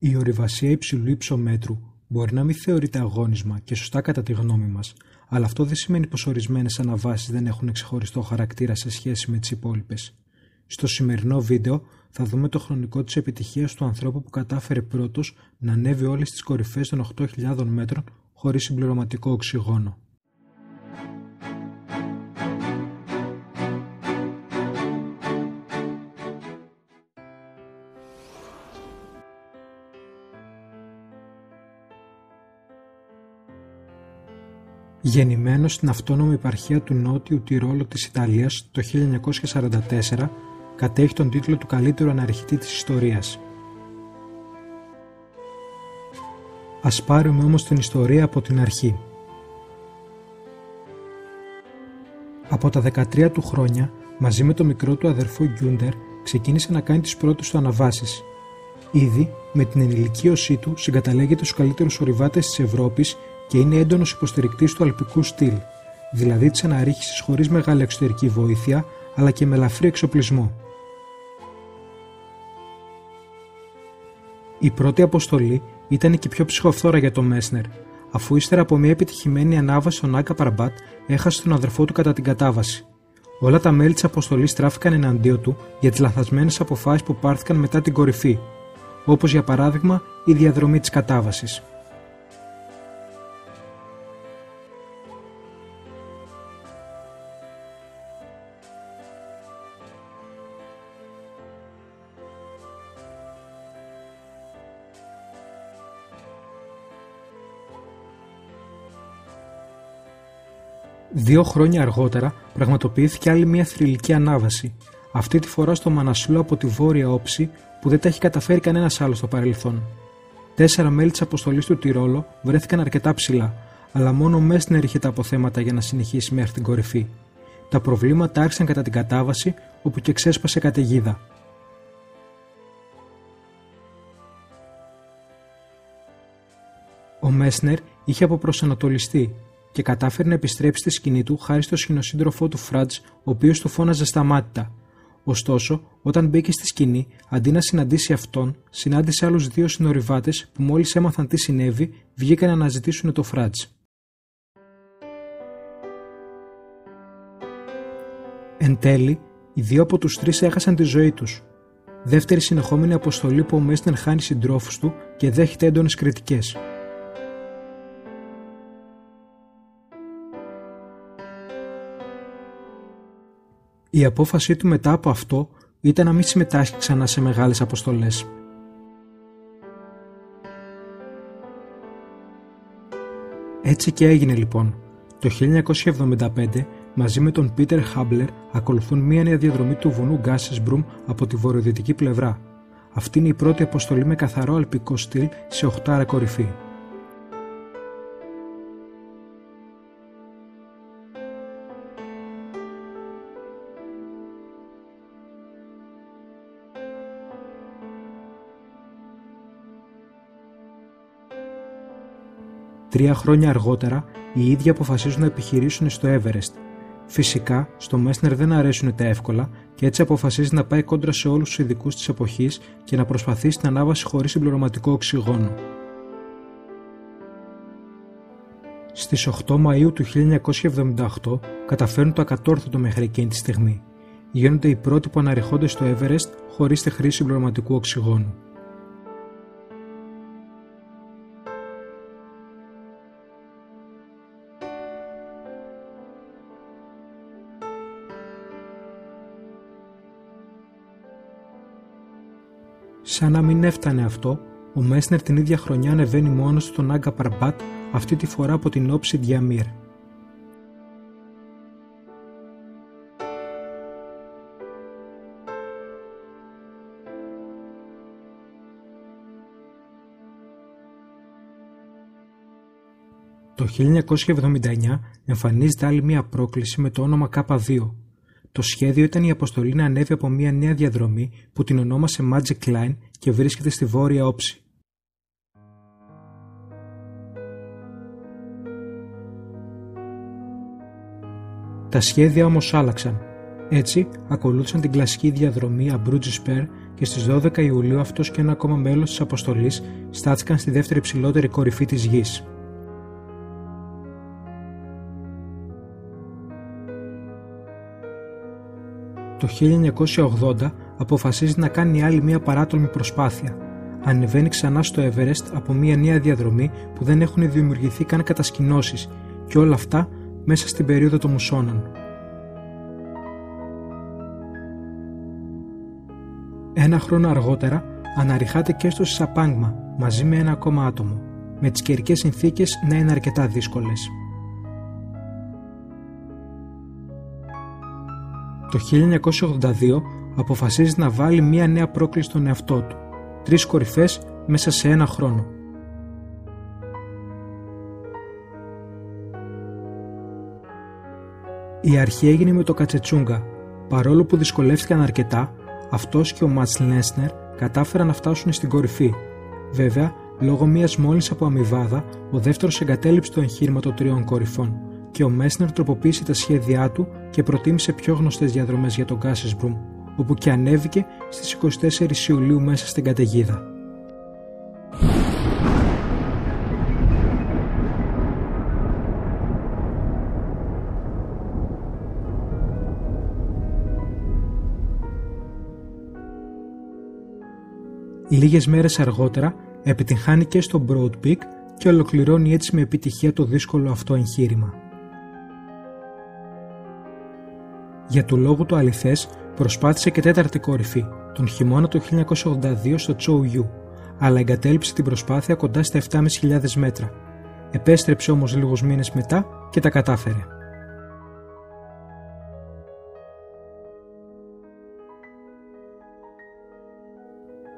Η ορειβασία υψηλού υψομέτρου μπορεί να μην θεωρείται αγώνισμα και σωστά κατά τη γνώμη μας, αλλά αυτό δεν σημαίνει πως ορισμένες αναβάσεις δεν έχουν ξεχωριστό χαρακτήρα σε σχέση με τις υπόλοιπες. Στο σημερινό βίντεο θα δούμε το χρονικό της επιτυχίας του ανθρώπου που κατάφερε πρώτος να ανέβει όλες τις κορυφές των 8.000 μέτρων χωρίς συμπληρωματικό οξυγόνο. Γεννημένος στην αυτόνομη επαρχία του Νότιου Τυρόλο της Ιταλίας το 1944, κατέχει τον τίτλο του καλύτερου αναρριχητή της ιστορίας. Ας πάρουμε όμως την ιστορία από την αρχή. Από τα 13 του χρόνια, μαζί με το μικρό του αδερφό Γκιούντερ, ξεκίνησε να κάνει τις πρώτες του αναβάσεις. Ήδη, με την ενηλικίωσή του, συγκαταλέγεται στους καλύτερους ορειβάτες της Ευρώπης και είναι έντονος υποστηρικτής του αλπικού στυλ, δηλαδή της αναρρίχησης χωρίς μεγάλη εξωτερική βοήθεια, αλλά και με ελαφρύ εξοπλισμό. Η πρώτη αποστολή ήταν και πιο ψυχοφθόρα για τον Μέσνερ, αφού ύστερα από μια επιτυχημένη ανάβαση στον Νάγκα Παρμπάτ έχασε τον αδερφό του κατά την κατάβαση. Όλα τα μέλη της αποστολής στράφηκαν εναντίον του για τις λανθασμένες αποφάσεις που πάρθηκαν μετά την κορυφή, όπως για παράδειγμα η διαδρομή της κατάβασης. Δύο χρόνια αργότερα πραγματοποιήθηκε άλλη μια θρυλική ανάβαση, αυτή τη φορά στο Μανασλό από τη βόρεια όψη που δεν τα έχει καταφέρει κανένας άλλος στο παρελθόν. 4 μέλη της αποστολής του Τυρόλο βρέθηκαν αρκετά ψηλά, αλλά μόνο ο Μέσνερ είχε τα αποθέματα για να συνεχίσει μέχρι την κορυφή. Τα προβλήματα άρχισαν κατά την κατάβαση, όπου και ξέσπασε καταιγίδα. Ο Μέσνερ είχε αποπροσανατολιστεί και κατάφερε να επιστρέψει στη σκηνή του χάρη στο σχηνοσύντροφό του Φραντζ, ο οποίος του φώναζε σταμάτητα. Ωστόσο, όταν μπήκε στη σκηνή, αντί να συναντήσει αυτόν, συνάντησε άλλους 2 συνορειβάτες που μόλις έμαθαν τι συνέβη, βγήκαν να αναζητήσουν το Φραντζ. Εν τέλει, οι 2 από τους 3 έχασαν τη ζωή τους. Δεύτερη συνεχόμενη αποστολή που ο Μέσνερ χάνει συντρόφους του και δέχεται έντονες κριτικές. Η απόφασή του μετά από αυτό ήταν να μην συμμετάσχει ξανά σε μεγάλες αποστολές. Έτσι και έγινε λοιπόν. Το 1975, μαζί με τον Πίτερ Χάμπλερ, ακολουθούν μία νέα διαδρομή του βουνού Γκάσεσμπρουμ από τη βορειοδυτική πλευρά. Αυτή είναι η πρώτη αποστολή με καθαρό αλπικό στυλ σε 8 κορυφή. Τρία χρόνια αργότερα, οι ίδιοι αποφασίζουν να επιχειρήσουν στο Everest. Φυσικά, στο Μέσνερ δεν αρέσουν τα εύκολα και έτσι αποφασίζει να πάει κόντρα σε όλους τους ειδικούς της εποχής και να προσπαθήσει την ανάβαση χωρίς συμπληρωματικό οξυγόνο. Στις 8 Μαΐου του 1978 καταφέρνουν το ακατόρθωτο μέχρι εκείνη τη στιγμή. Γίνονται οι πρώτοι που αναρριχώνται στο Everest χωρίς τη χρήση συμπληρωματικού οξυγόνου. Σαν να μην έφτανε αυτό, ο Μέσνερ την ίδια χρονιά ανεβαίνει μόνος του στον Νάγκα Παρμπάτ, αυτή τη φορά από την όψη Διαμίρ. Το 1979 εμφανίζεται άλλη μία πρόκληση με το όνομα K2. Το σχέδιο ήταν η αποστολή να ανέβει από μια νέα διαδρομή που την ονόμασε Magic Line και βρίσκεται στη βόρεια όψη. Τα σχέδια όμως άλλαξαν. Έτσι, ακολούθησαν την κλασική διαδρομή Abruzzi Spur και στις 12 Ιουλίου αυτός και ένα ακόμα μέλος της αποστολής στάθηκαν στη δεύτερη υψηλότερη κορυφή της γης. Το 1980 αποφασίζει να κάνει άλλη μια παράτολμη προσπάθεια. Ανεβαίνει ξανά στο Everest από μια νέα διαδρομή που δεν έχουν δημιουργηθεί καν κατασκηνώσεις, και όλα αυτά μέσα στην περίοδο των μουσώνων. Ένα χρόνο αργότερα αναρριχάται και στο Σαπάγμα μαζί με ένα ακόμα άτομο, με τις καιρικές συνθήκες να είναι αρκετά δύσκολες. Το 1982 αποφασίζει να βάλει μια νέα πρόκληση στον εαυτό του, 3 κορυφές μέσα σε ένα χρόνο. Η αρχή έγινε με το Κατσετσούγκα. Παρόλο που δυσκολεύτηκαν αρκετά, αυτός και ο Ματς Λένσνερ κατάφεραν να φτάσουν στην κορυφή. Βέβαια, λόγω μιας μόλυνσης από αμοιβάδα, ο δεύτερος εγκατέλειψε το εγχείρημα των 3 κορυφών και ο Μέσνερ τροποποίησε τα σχέδιά του και προτίμησε πιο γνωστές διαδρομές για τον Κάσεσμπρουμ, όπου και ανέβηκε στις 24 Ιουλίου μέσα στην καταιγίδα. Λίγες μέρες αργότερα επιτυγχάνει και στο Broad Peak και ολοκληρώνει έτσι με επιτυχία το δύσκολο αυτό εγχείρημα. Για του λόγου του αληθές προσπάθησε και 4η κορυφή, τον χειμώνα του 1982 στο Τσόου-Γιου, αλλά εγκατέλειψε την προσπάθεια κοντά στα 7.500 μέτρα. Επέστρεψε όμως λίγους μήνες μετά και τα κατάφερε.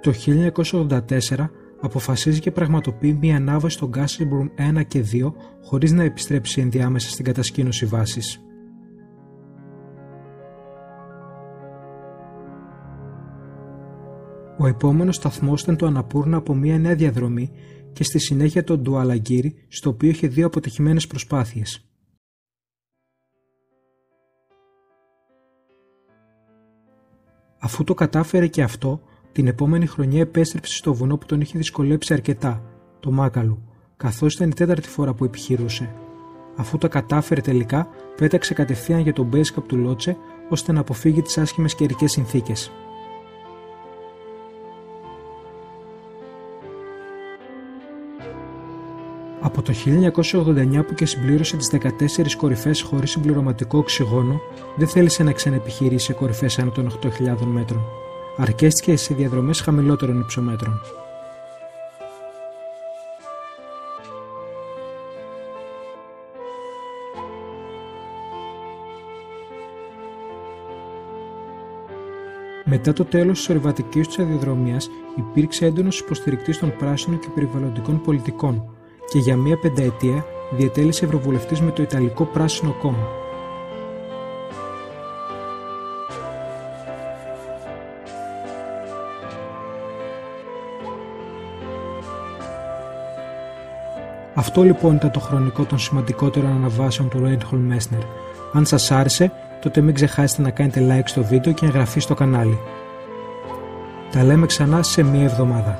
Το 1984 αποφασίζει και πραγματοποιεί μια ανάβαση στον Κάσεσμπρουμ 1 και 2 χωρίς να επιστρέψει ενδιάμεσα στην κατασκήνωση βάσης. Ο επόμενος σταθμός ήταν το Αναπούρνα από μια νέα διαδρομή και στη συνέχεια το Ντουαλαγκύρι, στο οποίο είχε 2 αποτυχημένες προσπάθειες. Αφού το κατάφερε και αυτό, την επόμενη χρονιά επέστρεψε στο βουνό που τον είχε δυσκολέψει αρκετά, το Μάκαλου, καθώς ήταν η 4η φορά που επιχειρούσε. Αφού το κατάφερε τελικά, πέταξε κατευθείαν για τον base camp του Λότσε, ώστε να αποφύγει τις άσχημες καιρικές συνθήκες. Από το 1989 που και συμπλήρωσε τις 14 κορυφές χωρίς συμπληρωματικό οξυγόνο, δεν θέλησε να ξαναεπιχειρήσει σε κορυφές άνω των 8.000 μέτρων. Αρκέστηκε σε διαδρομές χαμηλότερων υψομέτρων. Μετά το τέλος της ορειβατικής του σταδιοδρομίας, υπήρξε έντονος υποστηρικτής των πράσινων και περιβαλλοντικών πολιτικών και για μία πενταετία διετέλεσε ευρωβουλευτής με το Ιταλικό Πράσινο Κόμμα. Αυτό λοιπόν ήταν το χρονικό των σημαντικότερων αναβάσεων του Reinhold Messner. Αν σας άρεσε, τότε μην ξεχάσετε να κάνετε like στο βίντεο και εγγραφή στο κανάλι. Τα λέμε ξανά σε μία εβδομάδα.